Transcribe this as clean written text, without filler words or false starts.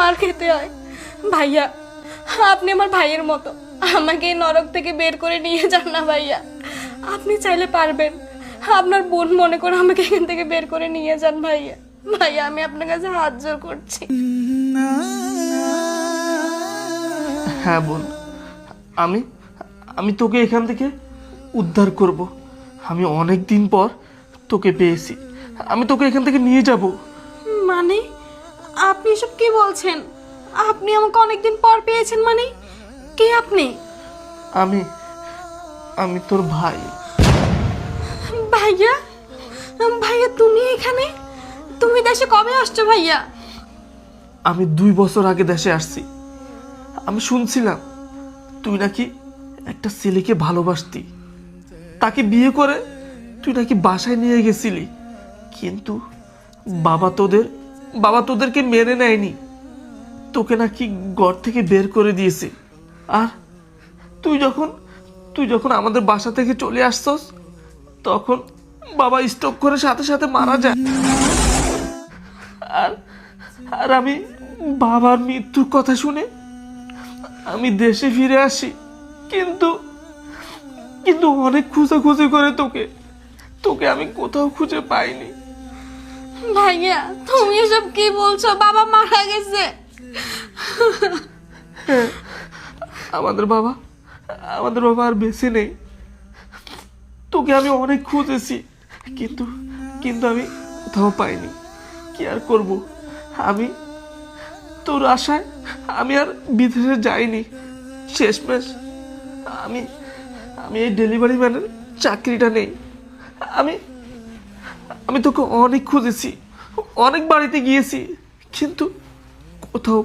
মার খেতে হয়। ভাইয়া, আপনি আমার ভাইয়ের মতো, আমাকে এই নরক থেকে বের করে নিয়ে যান না ভাইয়া। আপনি চাইলে পারবেন, আপনার বোন মনে করে আমাকে এখান থেকে বের করে নিয়ে যান ভাইয়া। ভাইয়া, আমি আপনার কাছে হাত জোড় করছি। হ্যাঁ বোন, আমি আমি তোকে এখান থেকে উদ্ধার করব। আমি অনেক দিন পর তোকে পেয়েছি, আমি তোকে এখান থেকে নিয়ে যাব। মানে আপনি এসব কি বলছেন? আপনি আমাকে অনেকদিন পর পেয়েছেন মানে? কে আপনি? আমি আমি তোর ভাই। ভাইয়া, ভাইয়া তুমি এখানে? তুমি দেশে কবে আসছো ভাইয়া? আমি 2 বছর আগে দেশে আসছি। আমি শুনছিলাম তুই নাকি একটা ছেলেকে ভালোবাসতি, তাকে বিয়ে করে তুই নাকি বাসায় নিয়ে গেছিলি, কিন্তু বাবা তোদেরকে মেনে নেয়নি, তোকে নাকি ঘর থেকে বের করে দিয়েছে। আর তুই যখন আমাদের বাসা থেকে চলে আসছস, তখন বাবা স্ট্রোক করে সাথে সাথে মারা যায়। আর আর আমি বাবার মৃত্যুর কথা শুনে আমি দেশে ফিরে আসি, কিন্তু কিন্তু অনেক খোঁজাখুঁজি করে তোকে আমি কোথাও খুঁজে পাইনি। ভাইয়া, তুমি এসব কি বলছো? বাবা মারা গেছে? হ্যাঁ, আমাদের বাবা আর বেঁচে নেই। তোকে আমি অনেক খুঁজেছি, কিন্তু কিন্তু আমি কোথাও পাইনি। কি আর করব, আমি তোর আশায় আমি আর বিদেশে যাইনি। শেষমেশ আমি আমি এই ডেলিভারি ম্যানের চাকরিটা নেই। আমি আমি তোকে অনেক খুঁজেছি, অনেক বাড়িতে গিয়েছি, কিন্তু কোথাও